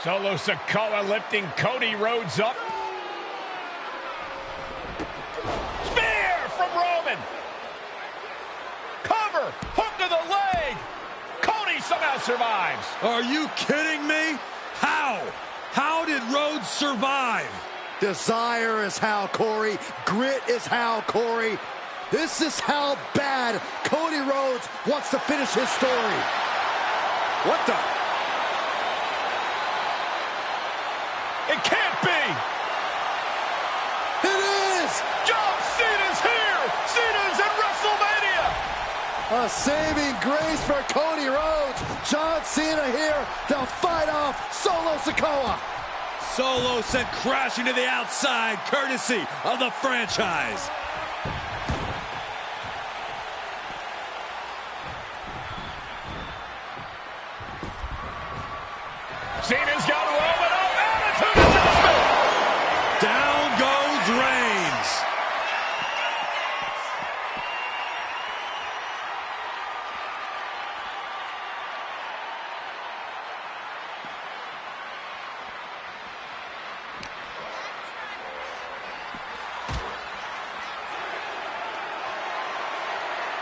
Solo Sikoa lifting Cody Rhodes up. Spear from Roman. Cover. Hook to the leg. Cody somehow survives. Are you kidding me? How? How did Rhodes survive? Desire is how, Corey. Grit is how, Corey. This is how bad Cody Rhodes wants to finish his story. What the? It can't be! It is! John Cena's here! Cena's in WrestleMania! A saving grace for Cody Rhodes. John Cena here to fight off Solo Sikoa. Solo sent crashing to the outside, courtesy of the franchise. Cena's got Roman up. Attitude adjustment. Down goes Reigns.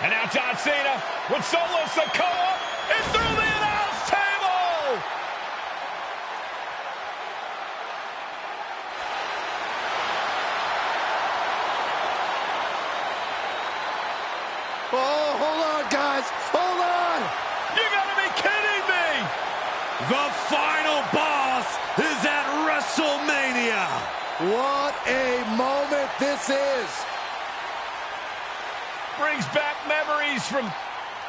And now John Cena with Solo Sikoa and through the announce table. Oh, hold on, guys. Hold on. You gotta be kidding me. The final boss is at WrestleMania. What a moment this is. Brings back memories from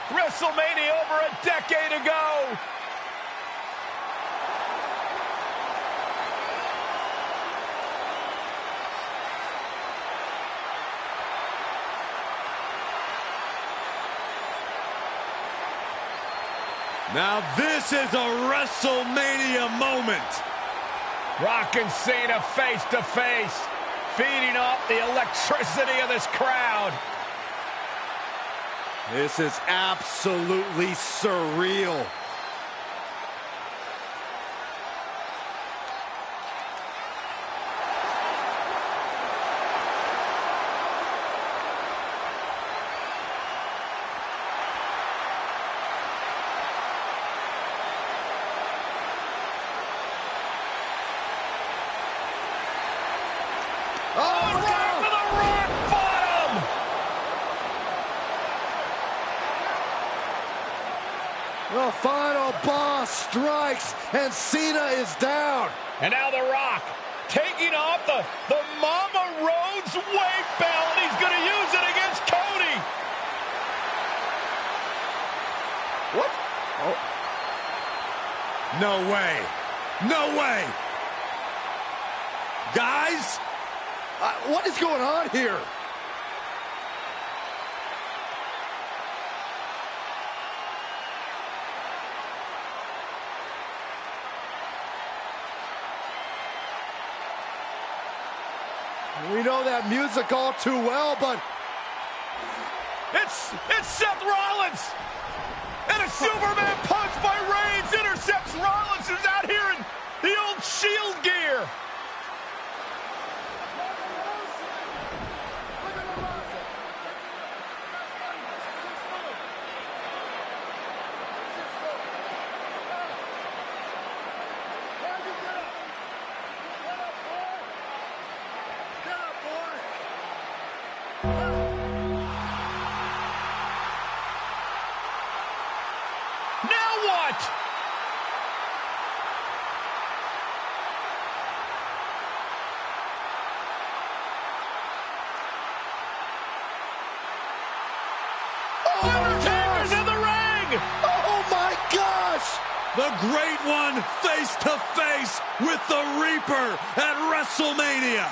WrestleMania over a decade ago. Now this is a WrestleMania moment. Rock and Cena face to face, feeding off the electricity of this crowd. This is absolutely surreal. The final boss strikes, and Cena is down. And now The Rock taking off the Mama Rhodes weight belt. He's going to use it against Cody. What? Oh. No way. No way. Guys? What is going on here? We know that music all too well, but it's Seth Rollins, and a Superman punch by Reigns intercepts Rollins, who's out here in the old Shield gear. The Great One face to face with the Reaper at WrestleMania.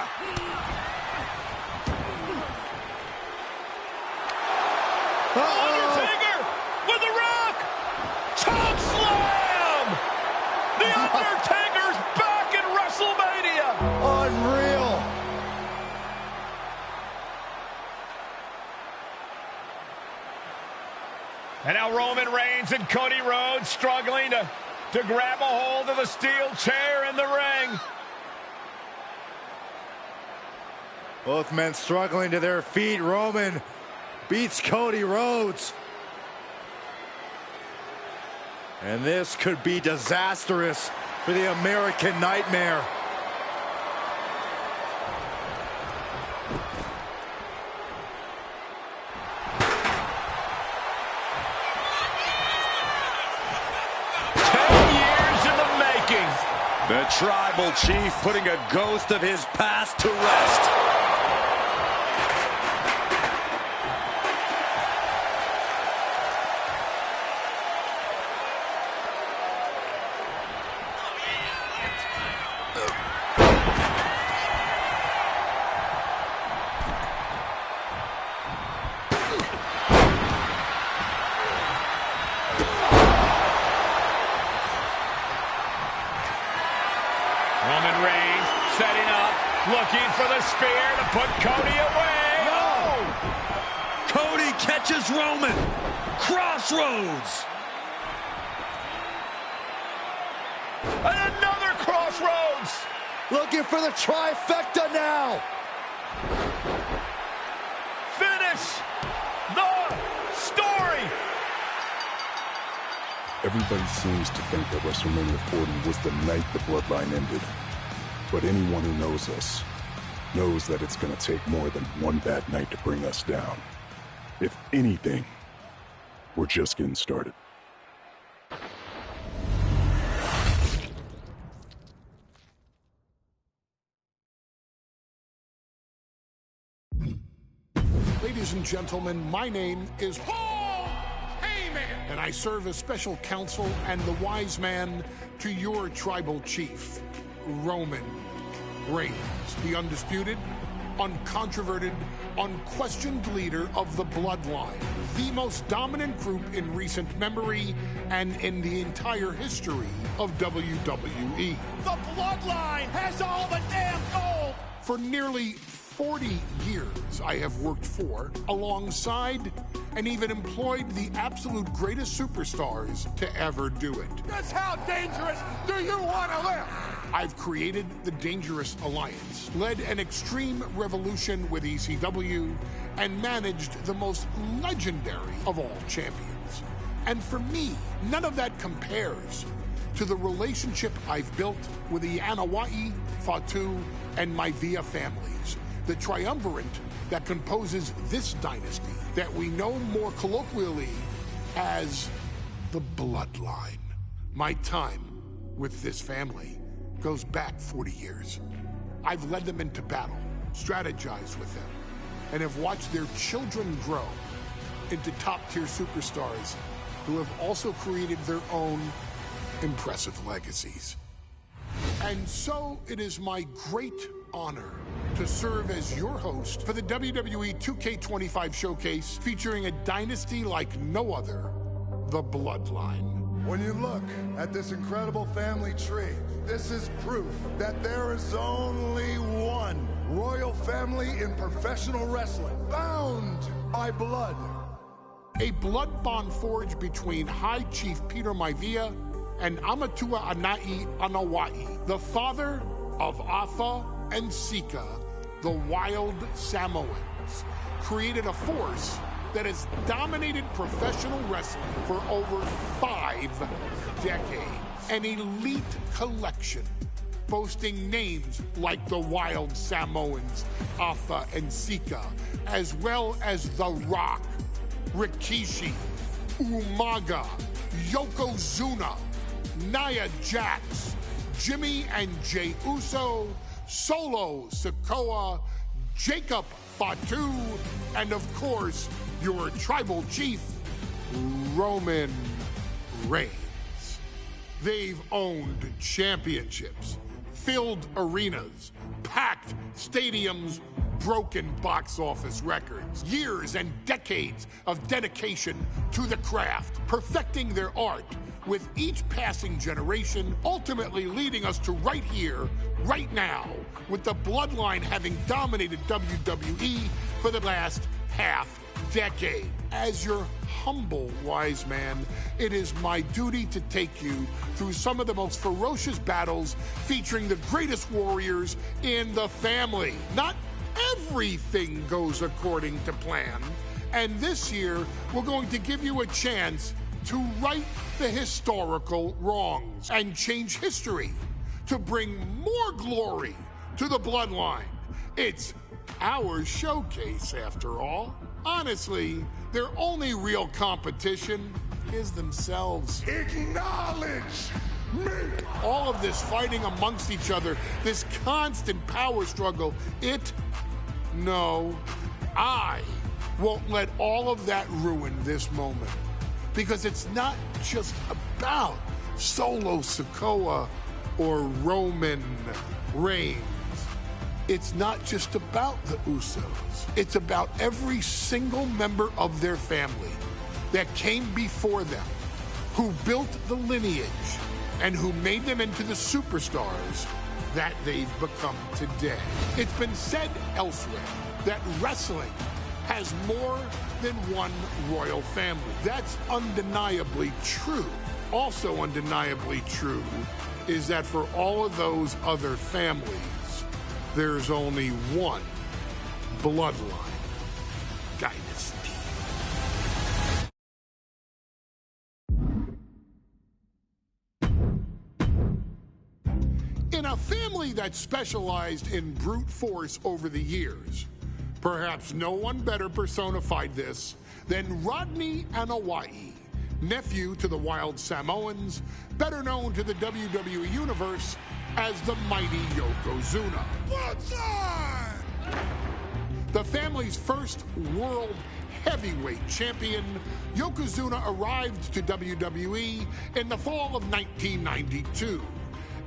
Undertaker with the Rock. Choke slam. The Undertaker's back in WrestleMania. Unreal. And now Roman Reigns and Cody Rhodes struggling to grab a hold of the steel chair in the ring. Both men struggling to their feet. Roman beats Cody Rhodes. And this could be disastrous for the American Nightmare. The Tribal Chief putting a ghost of his past to rest. Roman Reigns setting up, looking for the spear to put Cody away. No! Cody catches Roman. Crossroads. And another crossroads. Looking for the trifecta now. Finish the story. Everybody seems to think that WrestleMania 40 was the night the Bloodline ended. But anyone who knows us knows that it's going to take more than one bad night to bring us down. If anything, we're just getting started. Ladies and gentlemen, my name is Paul Heyman, and I serve as special counsel and the wise man to your tribal chief, Roman Reigns, the undisputed, uncontroverted, unquestioned leader of the Bloodline, the most dominant group in recent memory and in the entire history of WWE. The Bloodline has all the damn gold. For nearly 40 years, I have worked for, alongside, and even employed the absolute greatest superstars to ever do it. Just how dangerous do you want to live? I've created the Dangerous Alliance, led an extreme revolution with ECW, and managed the most legendary of all champions. And for me, none of that compares to the relationship I've built with the Anoa'i, Fatu, and Maivia families, the triumvirate that composes this dynasty that we know more colloquially as the Bloodline. My time with this family goes back 40 years. I've led them into battle, strategized with them, and have watched their children grow into top-tier superstars who have also created their own impressive legacies. And so it is my great honor to serve as your host for the WWE 2K25 showcase featuring a dynasty like no other, the Bloodline. When you look at this incredible family tree, this is proof that there is only one royal family in professional wrestling, bound by blood. A blood bond forged between High Chief Peter Maivia and Amatua Anai Anoa'i, the father of Afa and Sika, the wild Samoans, created a force that has dominated professional wrestling for over 5 decades. An elite collection boasting names like the Wild Samoans, Afa and Sika, as well as The Rock, Rikishi, Umaga, Yokozuna, Nia Jax, Jimmy and Jey Uso, Solo Sikoa, Jacob Fatu, and of course, your tribal chief, Roman Reigns. They've owned championships, filled arenas, packed stadiums, broken box office records, years and decades of dedication to the craft, perfecting their art with each passing generation, ultimately leading us to right here, right now, with the Bloodline having dominated WWE for the last half decade. As your humble wise man, it is my duty to take you through some of the most ferocious battles featuring the greatest warriors in the family. Not everything goes according to plan, and this year we're going to give you a chance to right the historical wrongs and change history to bring more glory to the Bloodline. It's our showcase, after all. Honestly, their only real competition is themselves. Acknowledge me! All of this fighting amongst each other, this constant power struggle, I won't let all of that ruin this moment. Because it's not just about Solo Sikoa or Roman Reigns. It's not just about the Usos. It's about every single member of their family that came before them, who built the lineage, and who made them into the superstars that they've become today. It's been said elsewhere that wrestling has more than one royal family. That's undeniably true. Also undeniably true is that for all of those other families, there's only one Bloodline dynasty. In a family that specialized in brute force over the years, perhaps no one better personified this than Rodney Anoa'i, nephew to the Wild Samoans, better known to the WWE Universe as the mighty Yokozuna. The family's first world heavyweight champion, Yokozuna arrived to WWE in the fall of 1992.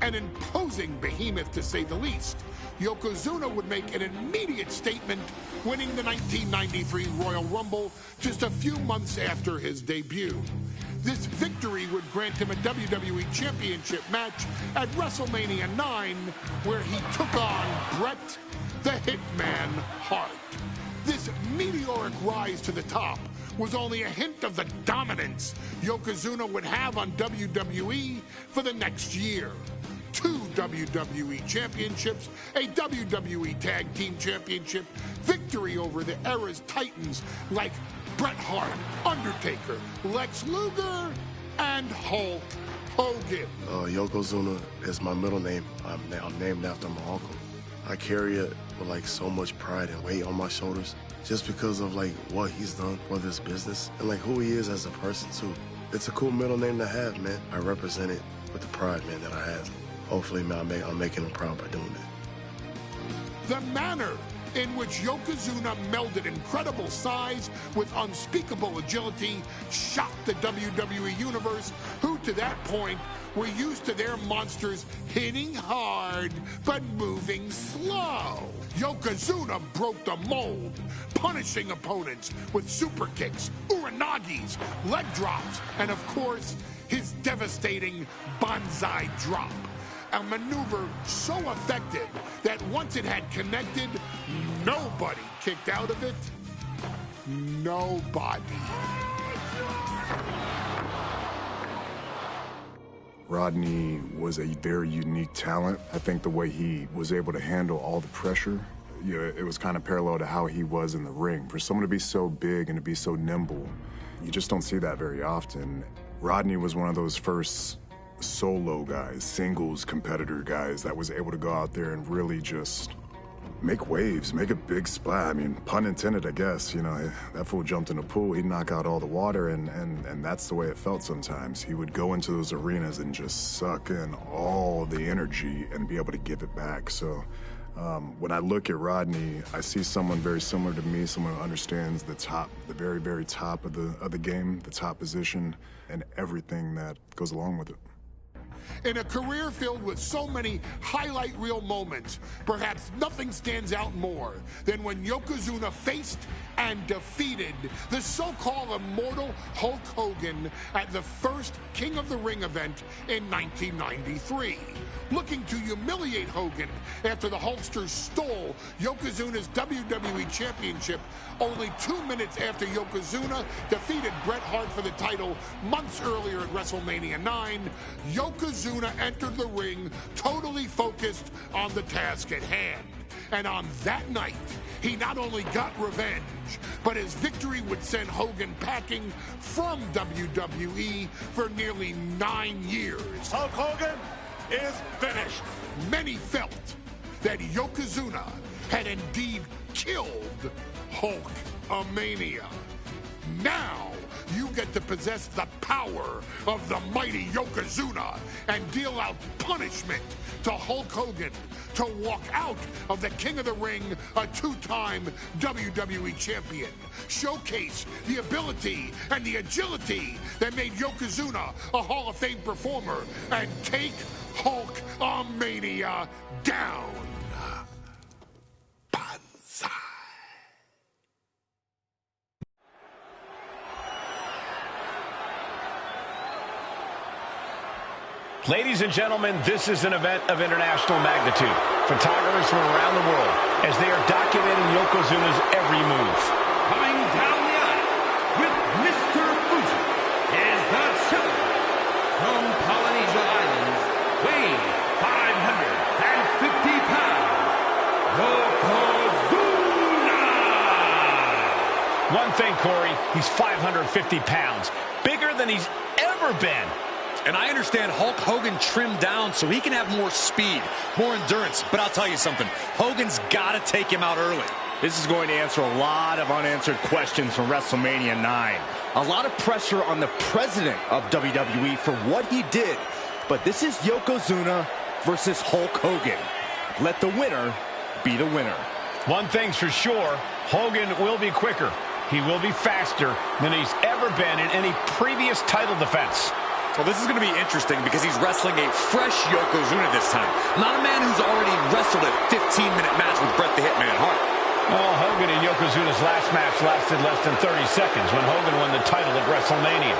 An imposing behemoth, to say the least, Yokozuna would make an immediate statement, winning the 1993 Royal Rumble just a few months after his debut. This victory would grant him a WWE Championship match at WrestleMania 9, where he took on Bret the Hitman Hart. This meteoric rise to the top was only a hint of the dominance Yokozuna would have on WWE for the next year. 2 WWE championships, a WWE Tag Team Championship, victory over the era's titans like Bret Hart, Undertaker, Lex Luger, and Hulk Hogan. Yokozuna is my middle name. I'm named after my uncle. I carry it with so much pride and weight on my shoulders just because of what he's done for this business and who he is as a person too. It's a cool middle name to have, man. I represent it with the pride, man, that I have. Hopefully, man, I'm making him proud by doing it. The manner in which Yokozuna melded incredible size with unspeakable agility shocked the WWE Universe, who to that point were used to their monsters hitting hard but moving slow. Yokozuna broke the mold, punishing opponents with super kicks, uranagis, leg drops, and of course, his devastating Banzai drop. A maneuver so effective that once it had connected, nobody kicked out of it. Nobody. Rodney was a very unique talent. I think the way he was able to handle all the pressure, it was kind of parallel to how he was in the ring. For someone to be so big and to be so nimble, you just don't see that very often. Rodney was one of those first solo guys, singles competitor guys that was able to go out there and really just make waves, make a big splash. I mean, pun intended, I guess. That fool jumped in the pool, he'd knock out all the water, and that's the way it felt sometimes. He would go into those arenas and just suck in all the energy and be able to give it back. So when I look at Rodney, I see someone very similar to me, someone who understands the top, the very, very top of the game, the top position, and everything that goes along with it. In a career filled with so many highlight reel moments, perhaps nothing stands out more than when Yokozuna faced and defeated the so-called immortal Hulk Hogan at the first King of the Ring event in 1993. Looking to humiliate Hogan after the Hulkster stole Yokozuna's WWE Championship only 2 minutes after Yokozuna defeated Bret Hart for the title months earlier at WrestleMania 9, Yokozuna entered the ring totally focused on the task at hand. And on that night, he not only got revenge, but his victory would send Hogan packing from WWE for nearly 9 years. Hulk Hogan is finished. Many felt that Yokozuna had indeed killed Hulkamania. Now, you get to possess the power of the mighty Yokozuna and deal out punishment to Hulk Hogan to walk out of the King of the Ring, a 2-time WWE champion. Showcase the ability and the agility that made Yokozuna a Hall of Fame performer and take Hulkamania down. Banzai. Ladies and gentlemen, this is an event of international magnitude. Photographers from around the world as they are documenting Yokozuna's every move. Coming down the aisle with Mr. Fuji is the challenger from Polynesia Islands, weighing 550 pounds, Yokozuna! One thing, Corey, he's 550 pounds, bigger than he's ever been. And I understand Hulk Hogan trimmed down so he can have more speed, more endurance. But I'll tell you something, Hogan's got to take him out early. This is going to answer a lot of unanswered questions from WrestleMania 9. A lot of pressure on the president of WWE for what he did. But this is Yokozuna versus Hulk Hogan. Let the winner be the winner. One thing's for sure, Hogan will be quicker. He will be faster than he's ever been in any previous title defense. Well, this is going to be interesting because he's wrestling a fresh Yokozuna this time. Not a man who's already wrestled a 15-minute match with Bret the Hitman Hart. Well, Hogan and Yokozuna's last match lasted less than 30 seconds when Hogan won the title at WrestleMania.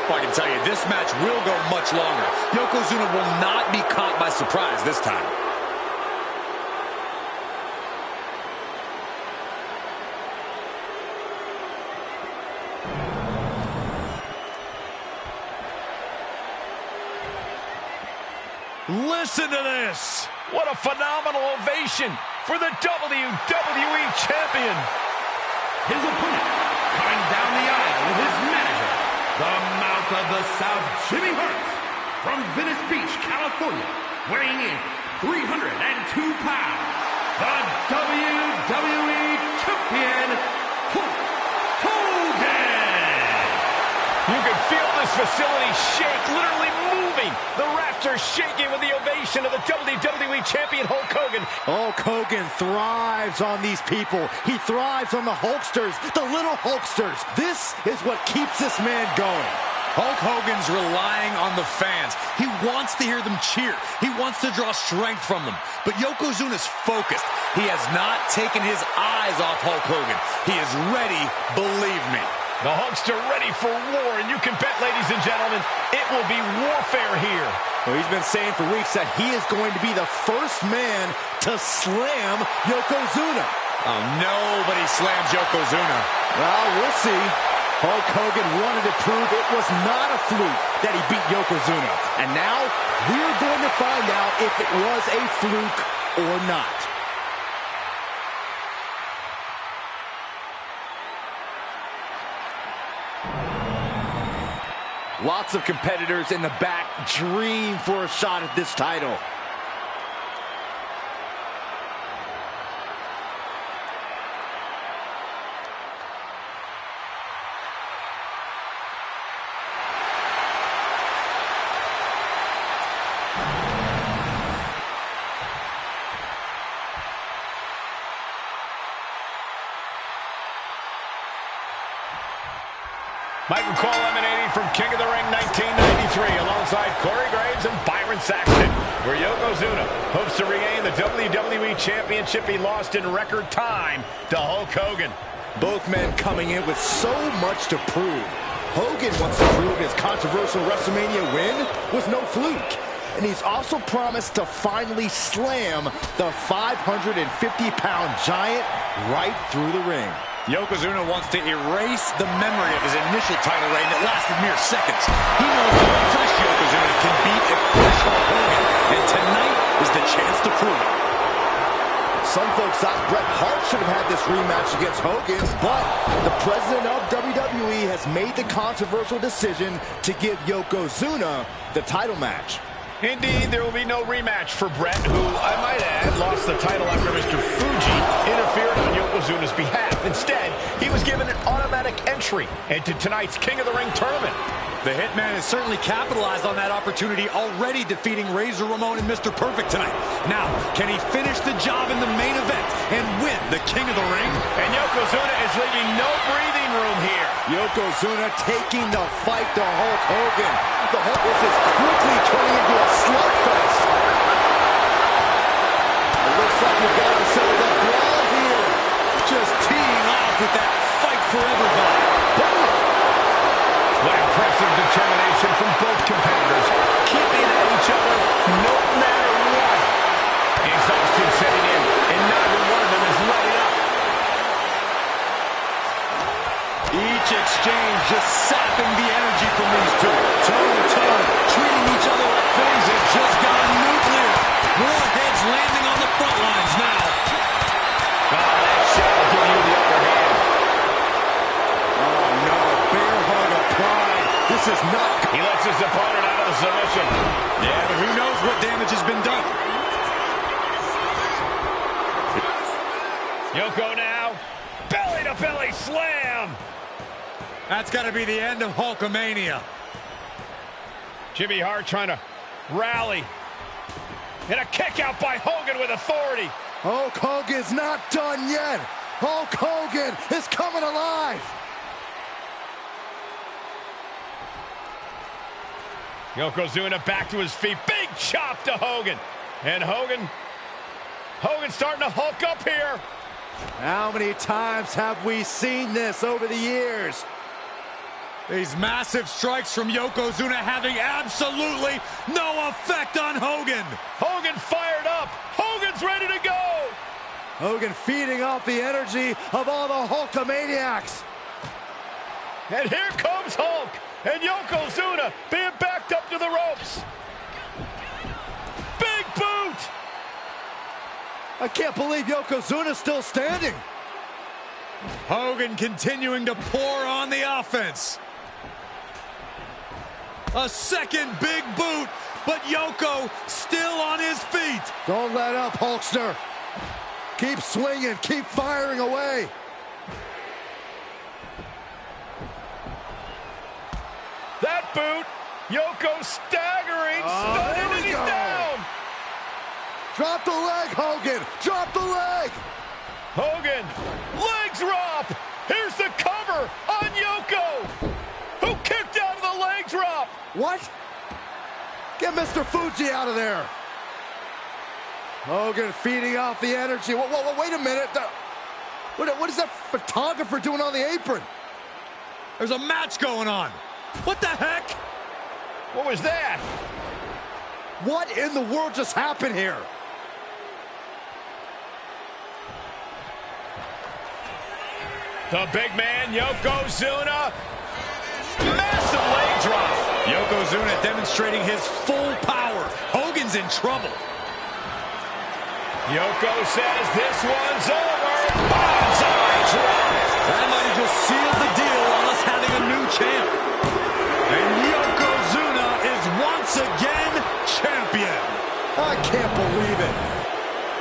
Well, I can tell you, this match will go much longer. Yokozuna will not be caught by surprise this time. Listen to this. What a phenomenal ovation for the WWE Champion. His opponent, coming down the aisle with his manager, the Mouth of the South, Jimmy Hart, from Venice Beach, California, weighing in 302 pounds, the WWE Champion, Hulk Hogan. You can feel this facility shake, literally moving. The rafters shaking with the ovation of the WWE Champion Hulk Hogan. Hulk Hogan thrives on these people. He thrives on the Hulksters, the little Hulksters. This is what keeps this man going. Hulk Hogan's relying on the fans. He wants to hear them cheer. He wants to draw strength from them. But Yokozuna's focused. He has not taken his eyes off Hulk Hogan. He is ready, believe me. The Hulkster ready for war, and you can bet, ladies and gentlemen, it will be warfare here. Well, he's been saying for weeks that he is going to be the first man to slam Yokozuna. Oh, nobody slams Yokozuna. Well, we'll see. Hulk Hogan wanted to prove it was not a fluke that he beat Yokozuna. And now, we're going to find out if it was a fluke or not. Lots of competitors in the back dream for a shot at this title. Might recall emanating from King of the Ring 1993 alongside Corey Graves and Byron Saxton, where Yokozuna hopes to regain the WWE Championship he lost in record time to Hulk Hogan. Both men coming in with so much to prove. Hogan wants to prove his controversial WrestleMania win was no fluke. And he's also promised to finally slam the 550-pound giant right through the ring. Yokozuna wants to erase the memory of his initial title reign that lasted mere seconds. He knows that a fresh Yokozuna can beat a fresh Hulk Hogan, and tonight is the chance to prove it. Some folks thought Bret Hart should have had this rematch against Hogan, but the president of WWE has made the controversial decision to give Yokozuna the title match. Indeed, there will be no rematch for Bret, who, I might add, lost the title after Mr. Fuji interfered on Yokozuna's behalf. Instead, he was given an automatic entry into tonight's King of the Ring tournament. The Hitman has certainly capitalized on that opportunity, already defeating Razor Ramon and Mr. Perfect tonight. Now, can he finish the job in the main event and win the King of the Ring? And Yokozuna is leaving no breathing room here. Yokozuna taking the fight to Hulk Hogan. The Hulk is quickly turning into a slugfest. It looks like we've got ourselves a brawl here. Just teeing off with that fight forever vibe. What impressive determination from both competitors, keeping at each other no matter what. Exhaustion setting in, and neither one of them is letting up. Each exchange just sapping the energy from these two. Toe to toe, treating each other like things have just gone nuclear. More heads landing on the front lines now. Oh, that shot will give you the upper hand. Oh no, bear hug of pride. This is not... He lets his opponent out of the submission. Yeah, but who knows what damage has been done. Yoko now, belly-to-belly slam. That's got to be the end of Hulkamania. Jimmy Hart trying to rally. And a kick out by Hogan with authority. Hulk Hogan's not done yet. Hulk Hogan is coming alive. Yokozuna back to his feet. Big chop to Hogan. And Hogan starting to hulk up here. How many times have we seen this over the years? These massive strikes from Yokozuna having absolutely no effect on Hogan. Hogan fired up. Hogan's ready to go. Hogan feeding off the energy of all the Hulkamaniacs. And here comes Hulk. And Yokozuna being backed up to the ropes. Big boot. I can't believe Yokozuna's still standing. Hogan continuing to pour on the offense. A second big boot, but Yoko still on his feet. Don't let up, Hulkster. Keep swinging, keep firing away. That boot, Yoko staggering, stunning, and he's down. Drop the leg, Hogan. Drop the leg. Hogan, leg drop. Here's the cover on Yoko, who kicked out of the leg drop. What? Get Mr. Fuji out of there. Hogan feeding off the energy. Whoa, wait a minute. What is that photographer doing on the apron? There's a match going on. What the heck? What was that? What in the world just happened here? The big man, Yokozuna. Massive leg drop. Yokozuna demonstrating his full power. Hogan's in trouble. Yoko says this one's over. Bonsai drop. That might have just sealed the deal on us having a new champ. And Yokozuna is once again champion. I can't believe it.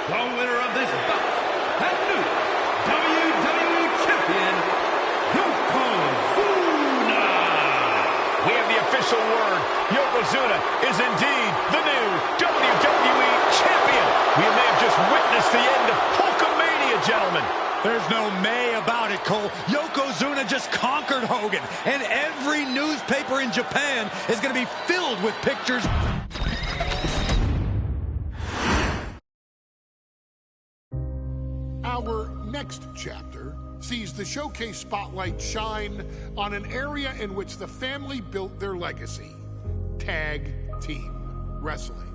The winner of this bout, and new WWE Champion, Yokozuna. We have the official word. Yokozuna is indeed the new WWE Champion. We may have just witnessed the end of Hulkamania, gentlemen. There's no may about it, Cole. Yokozuna just conquered Hogan, and every newspaper in Japan is going to be filled with pictures. Our next chapter sees the showcase spotlight shine on an area in which the family built their legacy: tag team wrestling.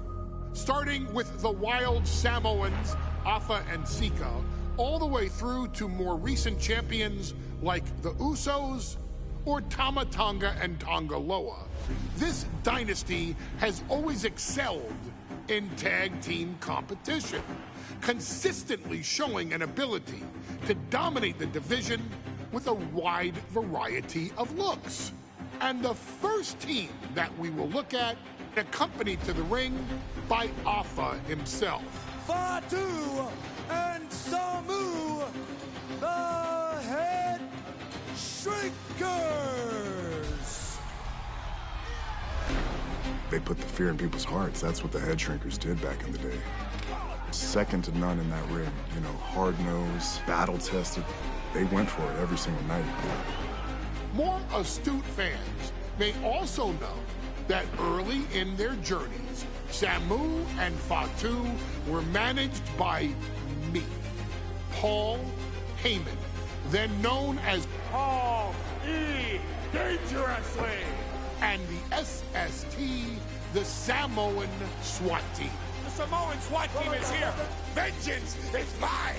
Starting with the Wild Samoans, Afa and Sika, all the way through to more recent champions like the Usos or Tama Tonga and Tonga Loa. This dynasty has always excelled in tag team competition, consistently showing an ability to dominate the division with a wide variety of looks. And the first team that we will look at, accompanied to the ring by Afa himself. Fatu and Samu, the Head Shrinkers. They put the fear in people's hearts. That's what the Head Shrinkers did back in the day. Second to none in that ring. You know, hard-nosed, battle-tested. They went for it every single night. More astute fans may also know that early in their journeys, Samu and Fatu were managed by me, Paul Heyman, then known as Paul E. Dangerously. and the SST, the Samoan SWAT team. The Samoan SWAT team is here. Vengeance is mine.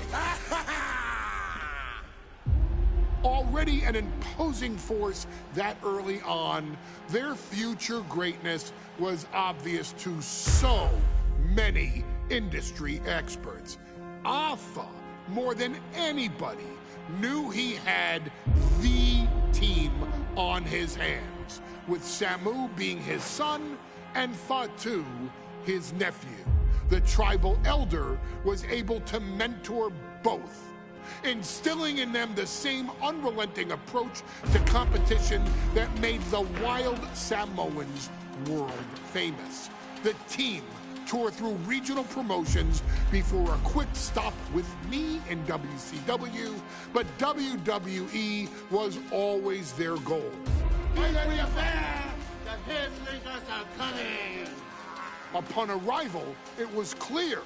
Already an imposing force that early on, their future greatness was obvious to so many industry experts. Afa, more than anybody, knew he had the team on his hands, with Samu being his son and Fatu his nephew. The tribal elder was able to mentor both, instilling in them the same unrelenting approach to competition that made the Wild Samoans world famous. The team toured through regional promotions before a quick stop with me in WCW, but WWE was always their goal. Upon arrival, it was clear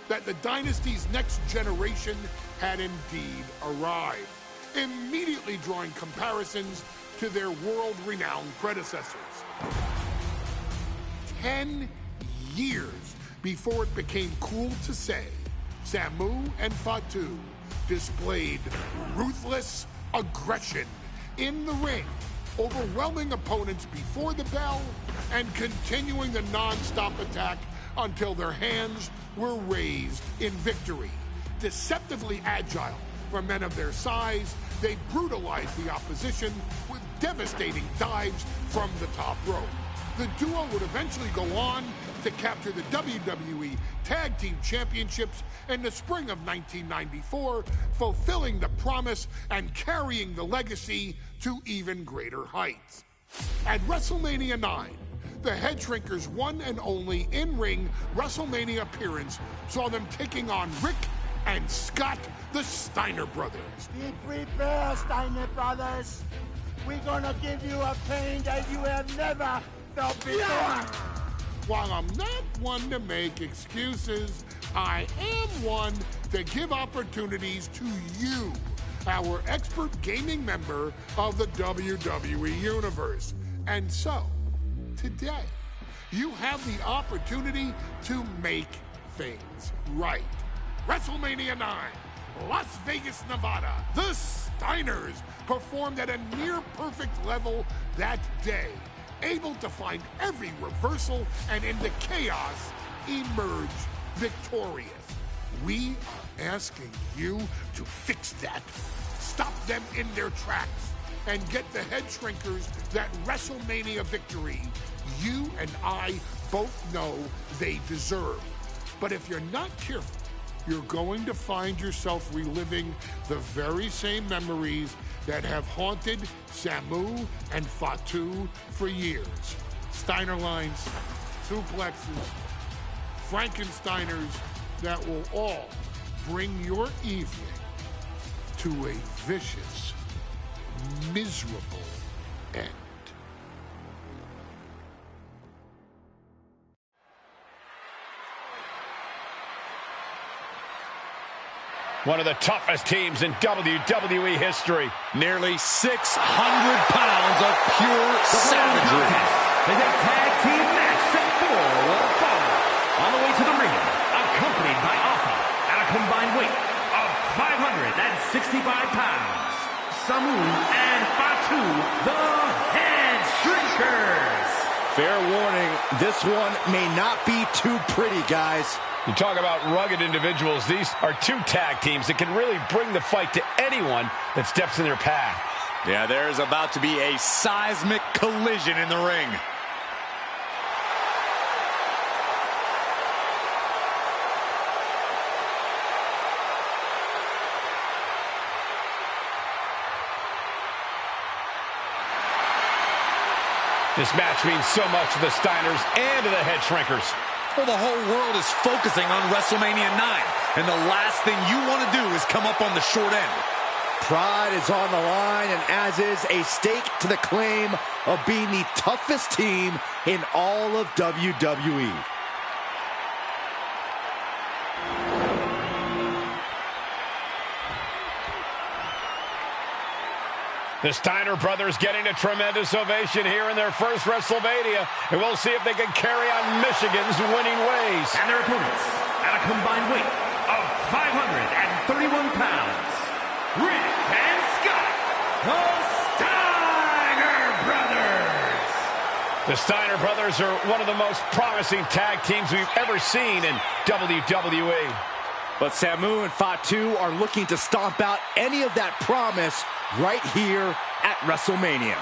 that the dynasty's next generation had indeed arrived, immediately drawing comparisons to their world-renowned predecessors. 10 years before it became cool to say, Samu and Fatu displayed ruthless aggression in the ring, overwhelming opponents before the bell and continuing the non-stop attack until their hands were raised in victory. Deceptively agile for men of their size, they brutalized the opposition with devastating dives from the top rope. The duo would eventually go on to capture the WWE Tag Team Championships in the spring of 1994, fulfilling the promise and carrying the legacy to even greater heights. At WrestleMania 9, the Head Shrinkers' one and only in-ring WrestleMania appearance saw them taking on Rick and Scott, the Steiner brothers. Be prepared, Steiner brothers. We're gonna give you a pain that you have never felt before. Yeah! While I'm not one to make excuses, I am one to give opportunities to you, our expert gaming member of the WWE Universe. And so, today, you have the opportunity to make things right. WrestleMania 9, Las Vegas, Nevada. The Steiners performed at a near-perfect level that day, able to find every reversal and in the chaos emerge victorious. We are asking you to fix that, stop them in their tracks, and get the Head Shrinkers that WrestleMania victory you and I both know they deserve. But if you're not careful, you're going to find yourself reliving the very same memories that have haunted Samu and Fatu for years. Steiner lines, suplexes, Frankensteiners that will all bring your evening to a vicious, miserable end. One of the toughest teams in WWE history. Nearly 600 pounds of pure savagery. Is a tag team match set for one fall. On the way to the ring, accompanied by Alpha at a combined weight of 565 pounds. Samu and Fatu, the Head Shrinkers. Fair warning, this one may not be too pretty, guys. You talk about rugged individuals. These are two tag teams that can really bring the fight to anyone that steps in their path. Yeah, there's about to be a seismic collision in the ring. This match means so much to the Steiners and to the Head Shrinkers. Well, the whole world is focusing on WrestleMania 9, and the last thing you want to do is come up on the short end. Pride is on the line, and as is a stake to the claim of being the toughest team in all of WWE. The Steiner brothers getting a tremendous ovation here in their first WrestleMania, and we'll see if they can carry on Michigan's winning ways. And their opponents, at a combined weight of 531 pounds, Rick and Scott, the Steiner brothers. The Steiner brothers are one of the most promising tag teams we've ever seen in WWE. But Samu and Fatu are looking to stomp out any of that promise right here at WrestleMania.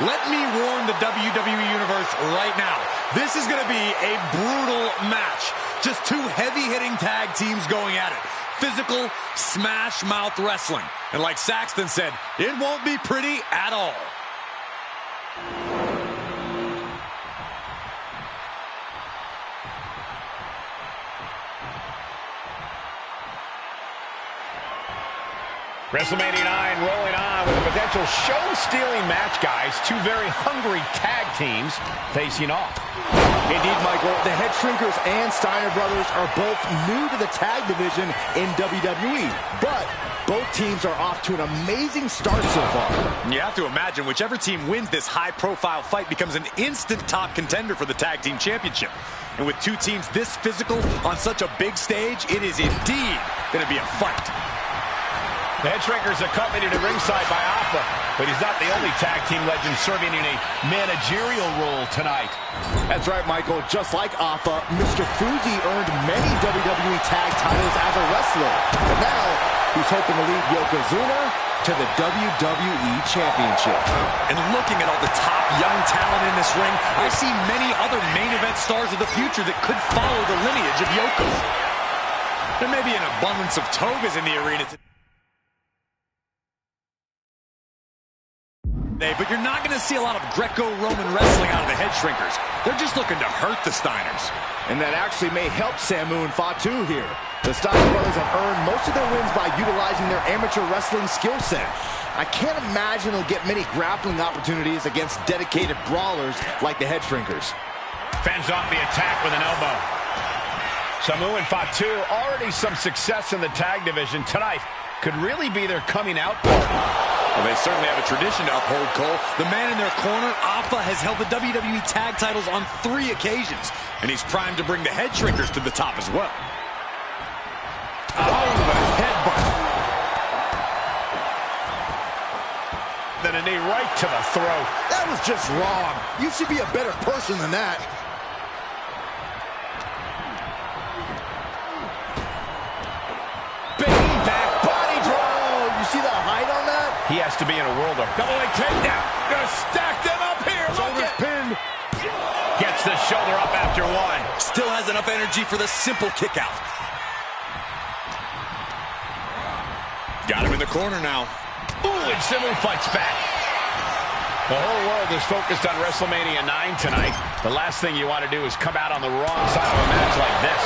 Let me warn the WWE Universe right now. This is going to be a brutal match. Just two heavy-hitting tag teams going at it. Physical, smash-mouth wrestling. And like Saxton said, it won't be pretty at all. WrestleMania 9 rolling on with a potential show-stealing match, guys. Two very hungry tag teams facing off. Indeed, Michael, the Head Shrinkers and Steiner brothers are both new to the tag division in WWE, but both teams are off to an amazing start so far. You have to imagine whichever team wins this high-profile fight becomes an instant top contender for the Tag Team Championship. And with two teams this physical on such a big stage, it is indeed going to be a fight. The Head Shrinkers accompanied at ringside by Alpha, but he's not the only tag team legend serving in a managerial role tonight. That's right, Michael. Just like Alpha, Mr. Fuji earned many WWE tag titles as a wrestler. But now, he's hoping to lead Yokozuna to the WWE Championship. And looking at all the top young talent in this ring, I see many other main event stars of the future that could follow the lineage of Yoko. There may be an abundance of togas in the arena today, but you're not going to see a lot of Greco-Roman wrestling out of the Head Shrinkers. They're just looking to hurt the Steiners. And that actually may help Samu and Fatu here. The Steiner brothers have earned most of their wins by utilizing their amateur wrestling skill set. I can't imagine they'll get many grappling opportunities against dedicated brawlers like the Head Shrinkers. Fends off the attack with an elbow. Samu and Fatu already some success in the tag division tonight. Could really be their coming out party. Well, they certainly have a tradition to uphold, Cole. The man in their corner, Alpha, has held the WWE tag titles on 3 occasions, and he's primed to bring the Head Shrinkers to the top as well. Oh, the headbutt. Then a knee right to the throat. That was just wrong. You should be a better person than that. He has to be in a world of double leg takedown. Gonna stack them up here. Shoulders pinned. Gets the shoulder up after one. Still has enough energy for the simple kick out. Got him in the corner now. Ooh, and Samu fights back. The whole world is focused on WrestleMania 9 tonight. The last thing you want to do is come out on the wrong side of a match like this.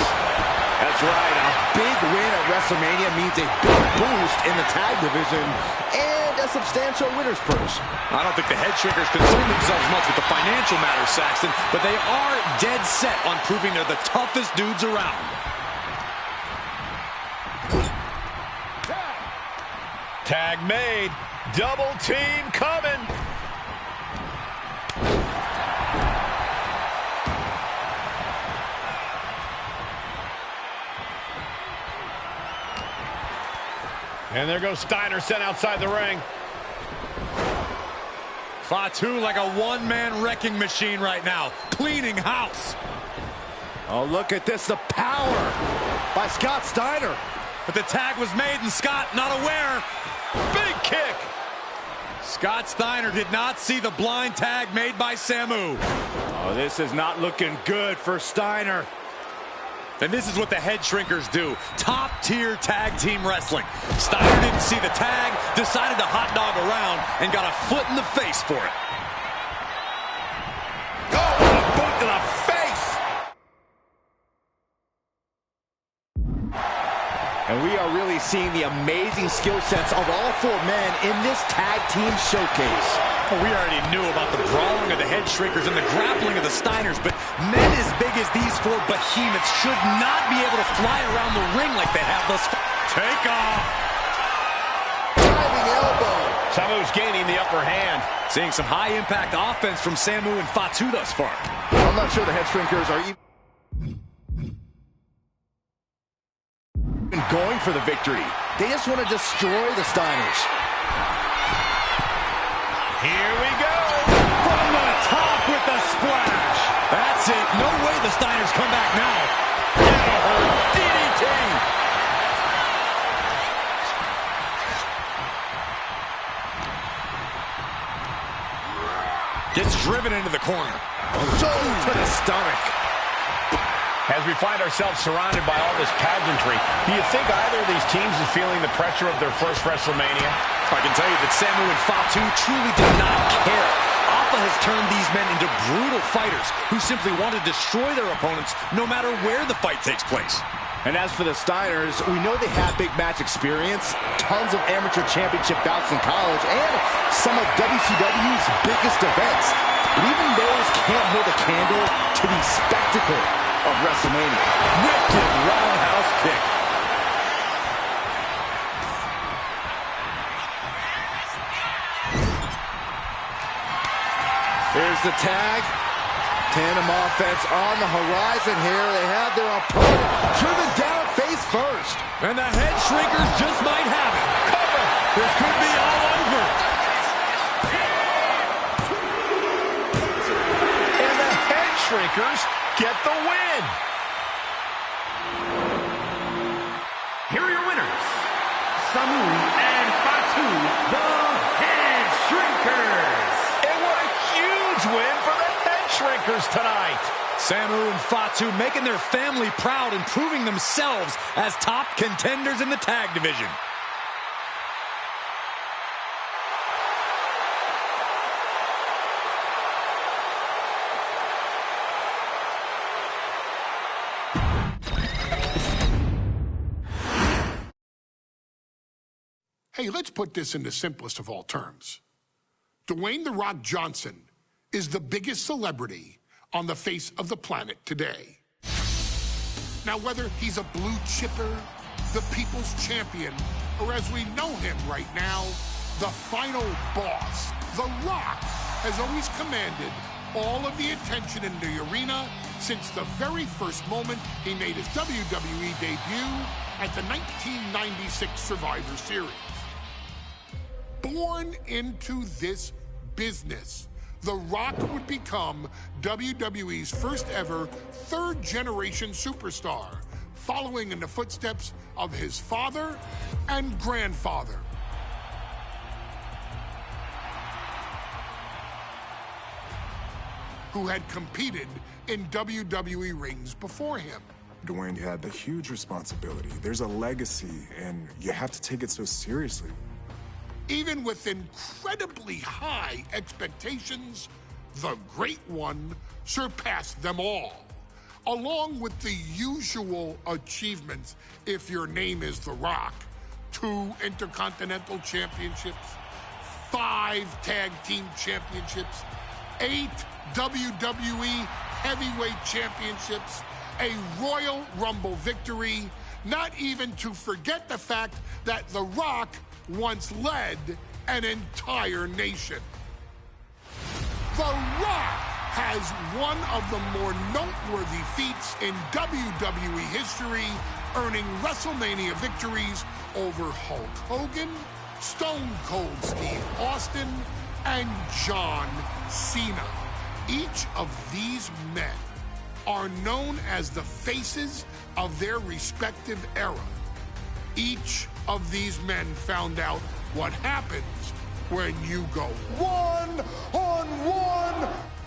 That's right. A big win at WrestleMania means a big boost in the tag division and a substantial winner's purse. I don't think the Head Shrinkers concern themselves much with the financial matters, Saxton, but they are dead set on proving they're the toughest dudes around. Tag made. Double team coming. And there goes Steiner, sent outside the ring. Fatu like a one-man wrecking machine right now, cleaning house. Oh, look at this, the power by Scott Steiner. But the tag was made and Scott not aware. Big kick. Scott Steiner did not see the blind tag made by Samu. Oh, this is not looking good for Steiner. And this is what the Head Shrinkers do. Top-tier tag team wrestling. Steiner didn't see the tag, decided to hot dog around, and got a foot in the face for it. Oh, what a boot to the face! And we are really seeing the amazing skill sets of all four men in this tag team showcase. Well, we already knew about the brawling of the Head Shrinkers and the grappling of the Steiners, but men as big as these four behemoths should not be able to fly around the ring like they have thus far. Take off! Driving elbow. Samu's gaining the upper hand. Seeing some high-impact offense from Samu and Fatu thus far. I'm not sure the Head Shrinkers are even going for the victory. They just want to destroy the Steiners. Here we go. From the top with the splash. That's it. No way the Steiners come back now. DDT. Gets driven into the corner. so to the stomach. As we find ourselves surrounded by all this pageantry, do you think either of these teams is feeling the pressure of their first WrestleMania? I can tell you that Samu and Fatu truly did not care. Alpha has turned these men into brutal fighters who simply want to destroy their opponents no matter where the fight takes place. And as for the Steiners, we know they have big match experience, tons of amateur championship bouts in college, and some of WCW's biggest events. But even those can't hold a candle to the spectacle of WrestleMania. Wicked roundhouse kick. Here's the tag. Tandem offense on the horizon here. They have their opponent driven down face first. And the Head Shrinkers just might have it. Cover. This could be all over. And the Head Shrinkers get the win. Here are your winners, Samu and Fatu, the Head Shrinkers. And what a huge win for the Head Shrinkers tonight. Samu and Fatu making their family proud and proving themselves as top contenders in the tag division. Hey, let's put this in the simplest of all terms. Dwayne "The Rock" Johnson is the biggest celebrity on the face of the planet today. Now, whether he's a blue chipper, the people's champion, or as we know him right now, the final boss, The Rock has always commanded all of the attention in the arena since the very first moment he made his WWE debut at the 1996 Survivor Series. Born into this business, The Rock would become WWE's first ever third-generation superstar, following in the footsteps of his father and grandfather. Who had competed in WWE rings before him. Dwayne had the huge responsibility. There's a legacy, and you have to take it so seriously. Even with incredibly high expectations, the Great One surpassed them all. along with the usual achievements if your name is The Rock. 2 Intercontinental Championships, 5 Tag Team Championships, 8 WWE Heavyweight Championships, a Royal Rumble victory, not even to forget the fact that The Rock once led an entire nation. The Rock has one of the more noteworthy feats in WWE history, earning WrestleMania victories over Hulk Hogan, Stone Cold Steve Austin, and John Cena. Each of these men are known as the faces of their respective era. Each of these men found out what happens when you go one-on-one.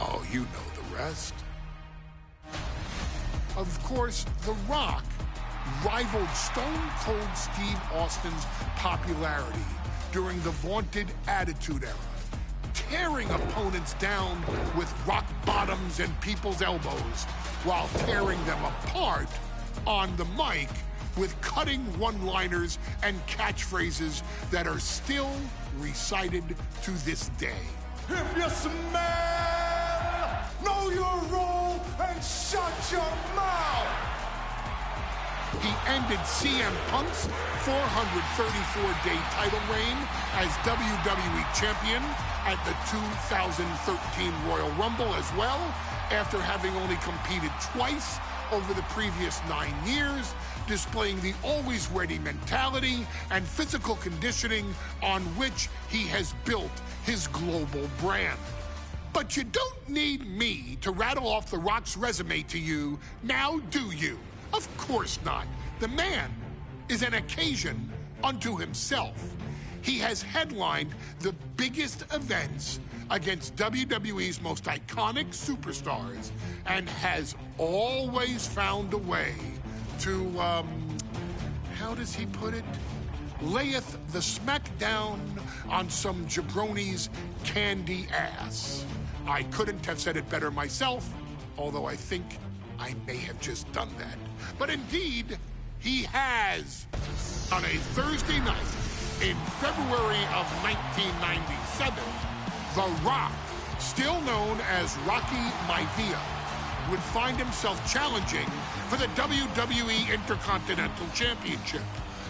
Oh, you know the rest. Of course, The Rock rivaled Stone Cold Steve Austin's popularity during the vaunted Attitude Era, tearing opponents down with rock bottoms and people's elbows while tearing them apart on the mic with cutting one-liners and catchphrases that are still recited to this day. If you smell, know your role and shut your mouth. He ended CM Punk's 434-day title reign as WWE Champion at the 2013 Royal Rumble as well, after having only competed twice over the previous 9 years, displaying the always-ready mentality and physical conditioning on which he has built his global brand. But you don't need me to rattle off The Rock's resume to you, now do you? Of course not. The man is an occasion unto himself. He has headlined the biggest events against WWE's most iconic superstars and has always found a way to, how does he put it? Layeth the smackdown on some jabroni's candy ass. I couldn't have said it better myself, although I think I may have just done that. But indeed, he has. On a Thursday night in February of 1997, The Rock, still known as Rocky Maivia, would find himself challenging for the WWE Intercontinental Championship.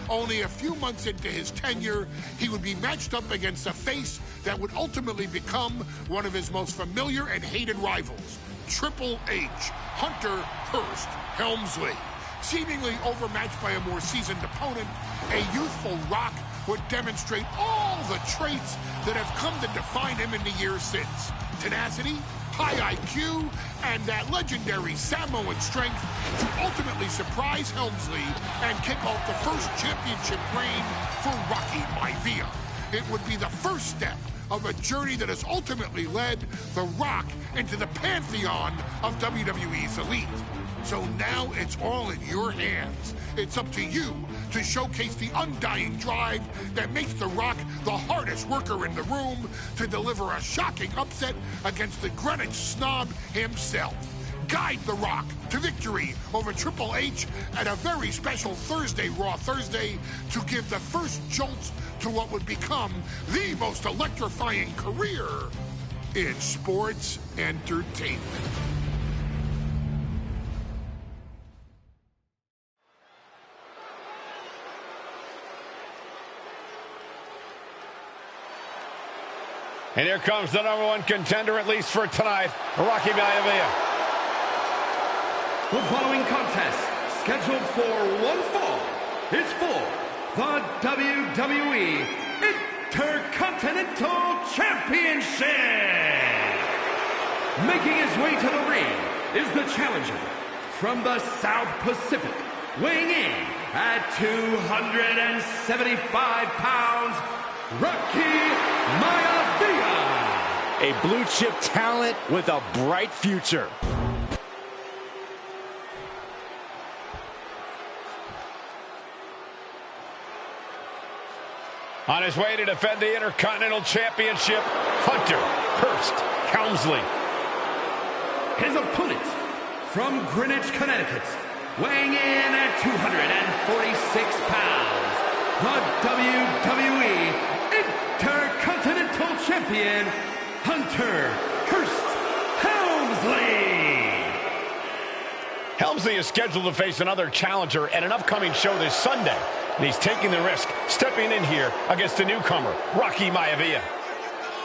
Only a few months into his tenure, he would be matched up against a face that would ultimately become one of his most familiar and hated rivals, Triple H, Hunter Hearst Helmsley. Seemingly overmatched by a more seasoned opponent, a youthful Rock would demonstrate all the traits that have come to define him in the years since. Tenacity, high IQ, and that legendary Samoan strength to ultimately surprise Helmsley and kick off the first championship reign for Rocky Maivia. It would be the first step of a journey that has ultimately led The Rock into the pantheon of WWE's elite. So now it's all in your hands. It's up to you to showcase the undying drive that makes The Rock the hardest worker in the room to deliver a shocking upset against the Greenwich snob himself. Guide The Rock to victory over Triple H at a very special Thursday, Raw Thursday, to give the first jolts to what would become the most electrifying career in sports entertainment. And here comes the #1 contender, at least for tonight, Rocky Maivia. The following contest, scheduled for one fall, is for the WWE Intercontinental Championship. Making his way to the ring is the challenger from the South Pacific, weighing in at 275 pounds, Rocky Maivia. A blue chip talent with a bright future. On his way to defend the Intercontinental Championship, Hunter Hearst Helmsley. His opponent from Greenwich, Connecticut, weighing in at 246 pounds, the WWE Intercontinental Champion, Hunter Hearst Helmsley. Helmsley is scheduled to face another challenger at an upcoming show this Sunday, and he's taking the risk, stepping in here against a newcomer, Rocky Maivia.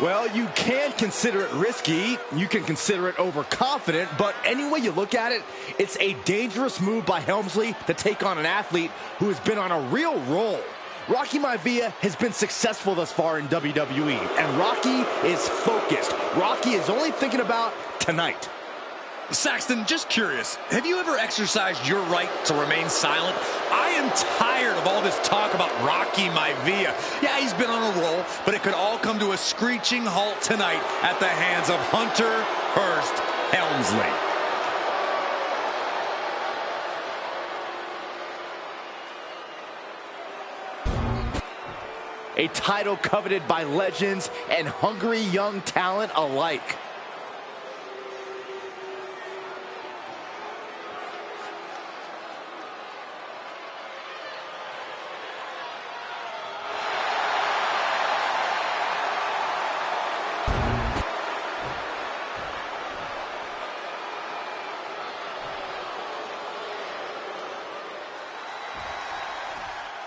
Well, you can consider it risky, you can consider it overconfident, but any way you look at it, it's a dangerous move by Helmsley to take on an athlete who has been on a real roll. Rocky Maivia has been successful thus far in WWE, and Rocky is focused. Rocky is only thinking about tonight. Saxton, just curious, have you ever exercised your right to remain silent? I am tired of all this talk about Rocky Maivia. Yeah, he's been on a roll, but it could all come to a screeching halt tonight at the hands of Hunter Hearst Helmsley. A title coveted by legends and hungry young talent alike.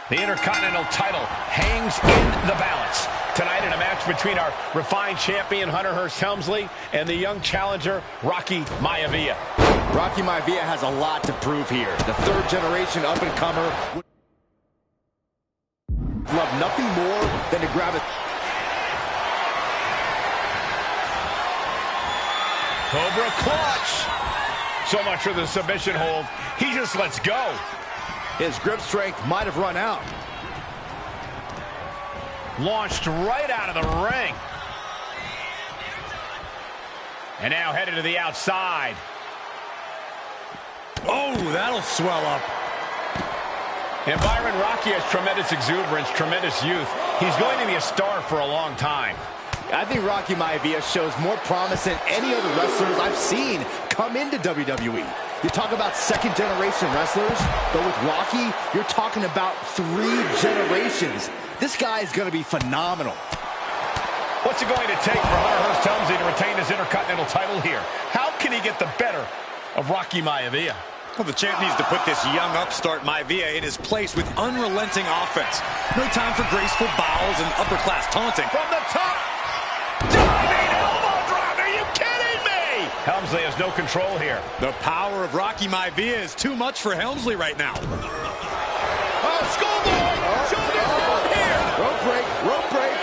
The Intercontinental title hangs in the balance. Tonight in a match between our refined champion, Hunter Hearst Helmsley, and the young challenger, Rocky Maivia. Rocky Maivia has a lot to prove here. The third-generation up-and-comer would love nothing more than to grab it. Cobra clutch. So much for the submission hold. He just lets go. His grip strength might have run out. Launched right out of the ring. And now headed to the outside. Oh, that'll swell up. And Byron, Rocky has tremendous exuberance, tremendous youth. He's going to be a star for a long time. I think Rocky Maivia shows more promise than any other wrestlers I've seen come into WWE. You talk about second-generation wrestlers, but with Rocky, you're talking about 3 generations. This guy is going to be phenomenal. What's it going to take for Hunter Hearst Helmsley to retain his Intercontinental title here? How can he get the better of Rocky Maivia? Well, the champ needs to put this young upstart Maivia in his place with unrelenting offense. No time for graceful bows and upper-class taunting. From the top! Diving elbow drop! Are you kidding me? Helmsley has no control here. The power of Rocky Maivia is too much for Helmsley right now. Oh, schoolboy! Shoulders down here! Rope break, rope break.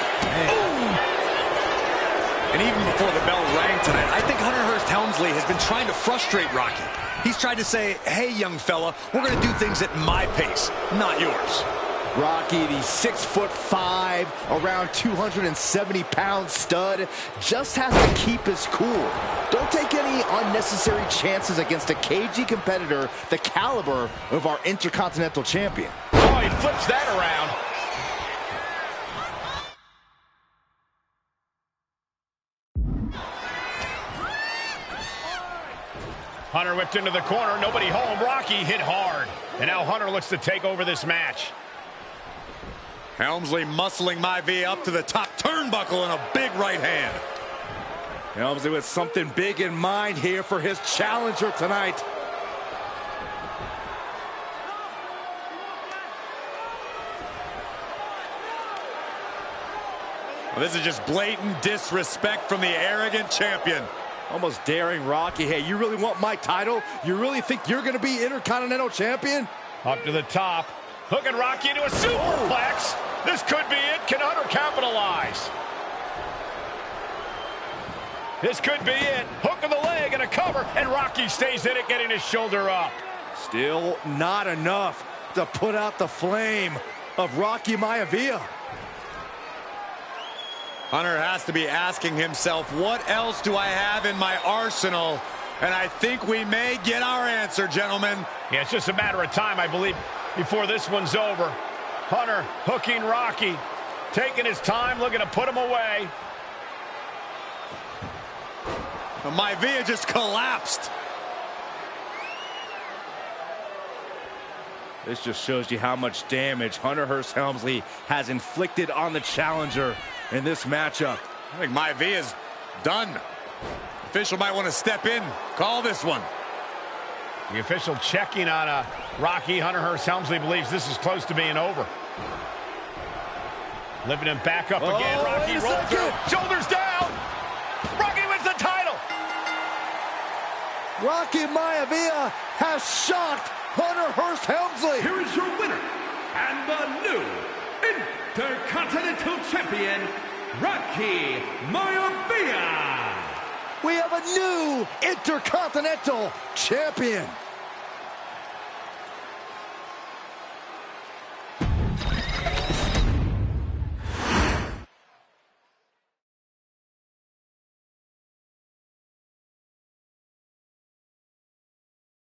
And even before the bell rang tonight, I think Hunter Hearst Helmsley has been trying to frustrate Rocky. He's tried to say, hey, young fella, we're going to do things at my pace, not yours. Rocky, the 6'5", around 270-pound stud, just has to keep his cool. Don't take any unnecessary chances against a cagey competitor the caliber of our Intercontinental Champion. Oh, he flips that around. Hunter whipped into the corner, nobody home. Rocky hit hard. And now Hunter looks to take over this match. Helmsley muscling Maivia up to the top turnbuckle in a big right hand. Helmsley with something big in mind here for his challenger tonight. Well, this is just blatant disrespect from the arrogant champion. Almost daring Rocky. Hey, you really want my title? You really think you're going to be Intercontinental Champion? Up to the top. Hooking Rocky into a superplex. This could be it. Can Hunter capitalize? This could be it. Hook of the leg and a cover. And Rocky stays in it, getting his shoulder up. Still not enough to put out the flame of Rocky Maivia. Hunter has to be asking himself, what else do I have in my arsenal? And I think we may get our answer, gentlemen. Yeah, it's just a matter of time, I believe, before this one's over. Hunter hooking Rocky, taking his time, looking to put him away. Maivia just collapsed. This just shows you how much damage Hunter Hearst Helmsley has inflicted on the challenger in this matchup. I think Maivia's done. Official might want to step in, call this one. The official checking on Rocky. Hunter Hearst Helmsley believes this is close to being over. Lifting him back up again. Rocky rolls through. Shoulders down. Rocky wins the title. Rocky Maivia has shocked Hunter Hearst Helmsley. Here is your winner and the new Intercontinental Champion, Rocky Maivia. We have a new Intercontinental Champion.